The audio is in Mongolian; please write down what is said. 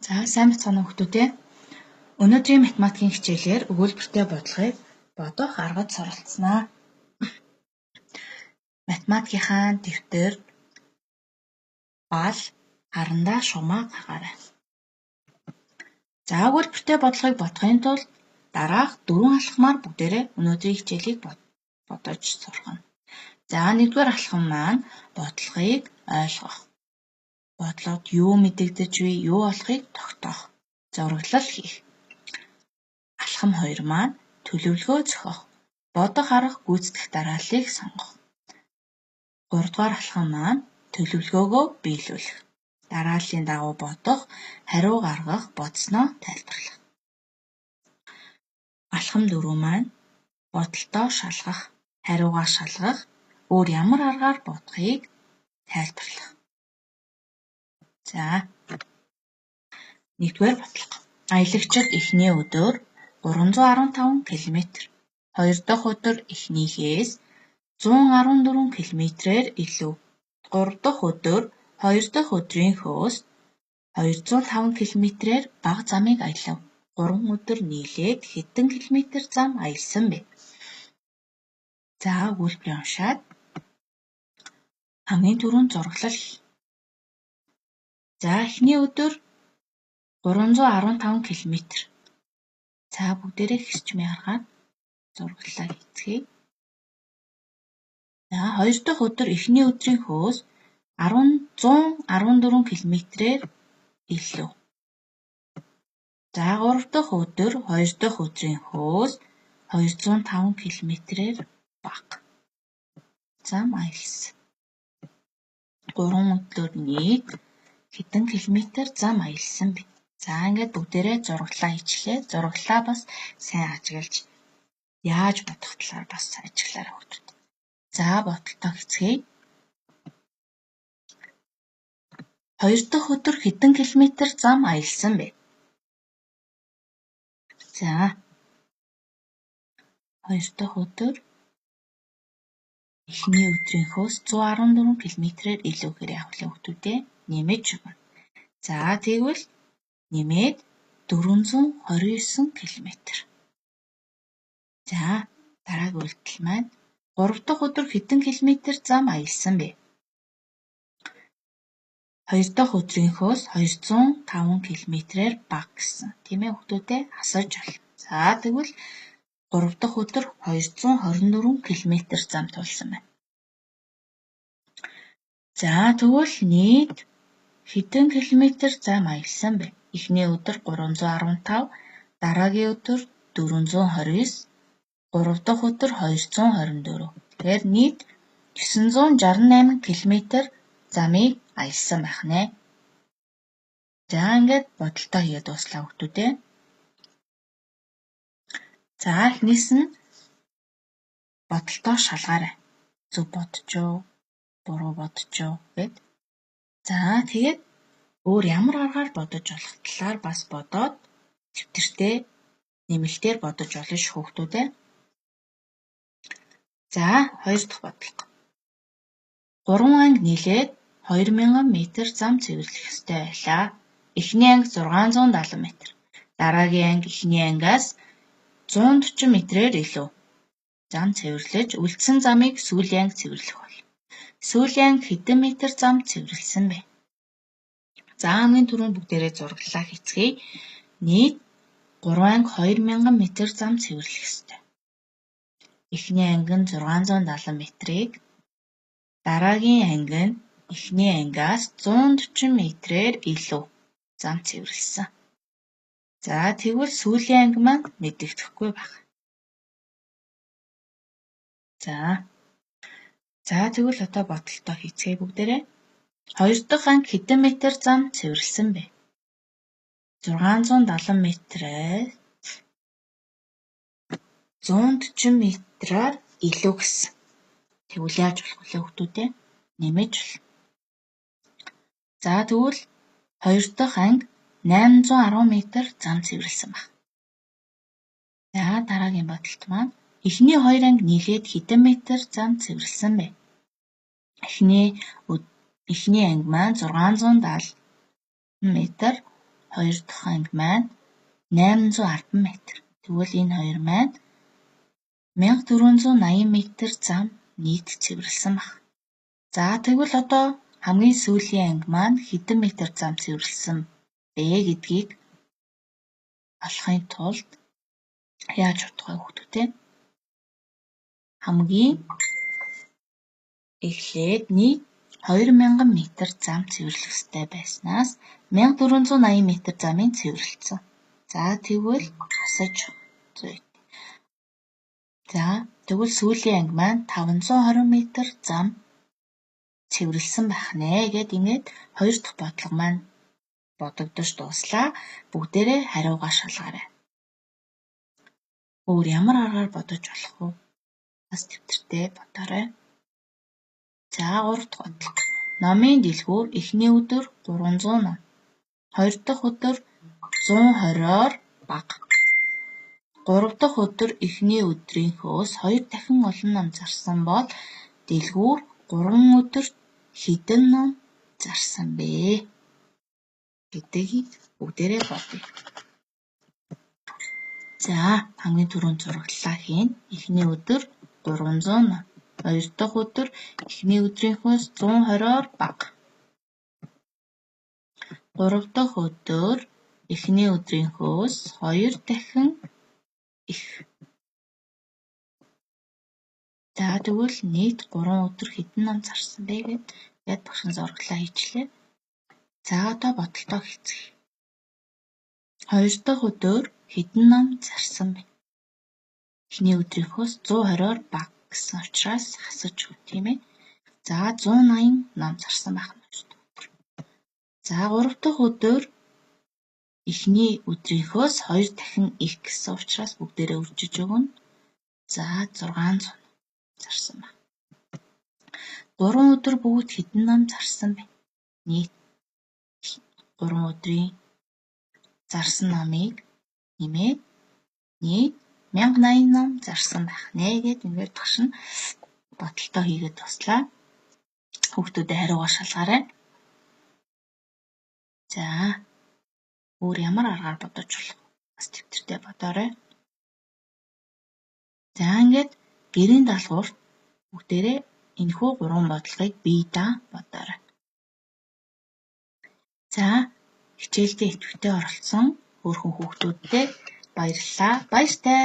За сайн бацгаана хүүхдүүдээ. Өнөөдрийн математикийн хичээлээр өгүүлбэртэй бодлогыг бодох аргад суралцсанаа. Математикийнхаа дэвтэр бал харандаа шугамаа гаргаарай. За өгүүлбэртэй бодлогыг бодохын тулд дараах 4 алхмаар бүгдээрээ өнөөдрийн хичээлийг бодож сурах нь. За 1-р алхам маань бодлогыг ойлгох. Бодлогод юу мэдэгдэж буй, юу болохыг тогтоох. Зураглал хийх. Алхам 2 маань төлөвлөгөө зохиох. Бодох арга гүйцэтгэх дарааллыг сонгох. 3-р алхам маань төлөвлөгөөгөө биелүүлэх. Дарааллын дагуу бодох, хариу гаргах, бодсноо тайлбарлах. Алхам 4 маань бодолтоо шалгах, хариугаа шалгах, өөр ямар аргаар бодохыг тайлбарлах. За 1-р бодлого. Аялагчид эхний өдөр 315 км, 2 дахь өдөр эхнийхээс 114 км-ээр илүү, 3 дахь өдөр 2 дахь өдрийнхөөс 205 км-ээр бага замыг аялав. 3 өдөр нийлээд хэдэн километр зам аялсан бэ? За өгүүлбэрийг уншаад хамгийн түрүүнд зураглал хий. За эхний өдөр 315 км. За бүгдээрээ хэсчмээ харгаад зураглалаа хийцгээе. За 2 дахь өдөр эхний өдрийнхөөс 114 км-ээр илүү. За 3 дахь өдөр 2 дахь өдрийнхөөс 205 км-ээр бага зам аялсан. 3 өдөр нийт хэдэн километр зам аялсан бэ? За ингээд бүгдээрээ зураглалаа хийчихлээ. Зураглалаа бас сайн ажиглаж яаж бодох талаар бас ажиглаарай хүүхдүүд. За бодолтоо хийцгээе. 2 дахь өдөр хэдэн километр зам аялсан бэ? За 2 дахь өдөр эхний өдрийнхөөс 114 км-ээр илүү гэхээр яах вэ хүүхдүүдээ? Нэмэж өгнө. За тэгвэл нэмээд 429 км. За дараагийн үйлдэл маань 3 дахь өдөр хэдэн километр зам аялсан бэ? 2 дахь өдрийнхөөс 205 км-ээр бага гэсэн. Тийм ээ хүүхдүүдээ асууж байна. За тэгвэл 3 дахь өдөр 224 км зам тулсан байна. За тэгвэл нийт хэдэн километр зам аялсан бэ? Эхний өдөр 315, дараагийн өдөр 429, 3 дахь өдөр 224. Тэгэхээр нийт 968 км замыг аялсан байх нэ. За ингээд бодолтоо хийгээд дууслаа хүүхдүүдээ. За эхнээс нь бодолтоо шалгаарай. Зөв бодчихоо, буруу бодчихоо гэд. За тэгээд өөр ямар аргаар бодож болох талаар бас бодоод дэвтэртээ нэмэлтээр бодож олно шүү хүүхдүүдээ. За 2 дахь бодлого. 3 анги нийлээд 2000 м зам цэвэрлэх ёстой байлаа. Эхний анги 670 м. Дараагийн анги эхний ангиас 140 м-ээр илүү зам цэвэрлэж үлдсэн замыг сүүлийн анги цэвэрлэх бол. Сүүлийн анги хэдэн метр зам цэвэрлсэн бэ? За хамгийн түрүүнд бүгдээрээ зураглалаа хийцгээе. Нийт 3 анги 2000 м зам цэвэрлэх ёстой. Эхний анги нь 670 м-ийг, дараагийн анги нь эхний ангиас 140 м-ээр илүү зам цэвэрлсэн. За тэгвэл сүүлийн анги маань мэдэгдэхгүй байна. За тэгвэл одоо бодолтоо хийцгээе бүгдээрээ. 2 дахь анги хэдэн метр зам цэвэрлсэн бэ? 670 м-ээс 140 м-аар илүү гэсэн. Тэгвэл яаж болох вэ хүүхдүүдээ? Нэмэж болно. За тэгвэл 2 дахь анги 810 м зам цэвэрлсэн байна. За дараагийн бодолт маань эхний 2 анги нийлээд хэдэн метр зам цэвэрлсэн бэ? Эхний анги маань 670 м, хоёр дахь анги маань 810 м. Тэгвэл энэ хоёр маань 1480 м зам нийт цэвэрлсэн баг. За тэгвэл одоо хамгийн сүүлийн анги маань хэдэн метр зам цэвэрлсэн бэ гэдгийг олохын тулд яаж бодох вэ хүүхдүүд ээ? Хамгийн эхлээд нийт 2000 м зам цэвэрлэх ёстой байснаас 1480 м замыг цэвэрлсэн. За тэгвэл хасаж зүй. За тэгвэл сүүлийн анги маань 520 м зам цэвэрлсэн байх нэ гэд ингээд хоёр дахь бодлого маань бодогдож дууслаа. Бүгдээрээ хариугаа шалгаарай. Өөр ямар аргаар бодож болох вэ? Бас тэмдэртэй бодоорой. За 3 дахь бодлого. Номын дэлгүүр эхний өдөр 300 ном. Хоёр дахь өдөр 120-оор бага. 3 дахь өдөр эхний өдрийнхөөс 2 дахин олон ном зарсан бол дэлгүүр 3 өдөрт хэдэн ном зарсан бэ гэдгийг бүгдээрээ бодъё. За хамгийн түрүүнд зураглалаа хийн. Эхний өдөр 300 ном. Хоёр дахь өдөр эхний өдрийнхөөс 120-оор бага. 3 дахь өдөр эхний өдрийнхөөс 2 дахин их. За тэгвэл нийт 3 өдөр хэдэн ном зарсан бэ гэд багшин зураглалаа хийчлээ. За одоо бодолтоо хийцгээе. 2 дахь өдөр хэдэн ном зарсан бэ? Эхний өдрийнхөөс 120-оор бага гэсэн учраас хасаж өгнө тийм ээ. За 180 ном зарсан байх нь шүү дээ. За 3 дахь өдөр эхний өдрийнхөөс 2 дахин их гэсэн учраас бүгдээрээ үржиж өгнө. За 600 зарсан байна. 3 өдөр бүгд хэдэн ном зарсан бэ? Нийт 3 өдрийн зарсан номыг нэмээд нийт 1080 ном зарсан байх нэ гэд ингээд багшин бодолтоо хийгээд туслаа. Хүүхдүүдэд хариугаа шалгаарай. За өөр ямар аргаар бодож болох вэ? Бас тэмдэртэй бодоорой. За ингээд гэрийн даалгаварт бүгдээрээ энэхүү 3 бодлогыг бие даа бодоорой. За хичээлдээ идэвхтэй оролцсон хөөрхөн хүүхдүүдтэй баярлалаа. Баяртай.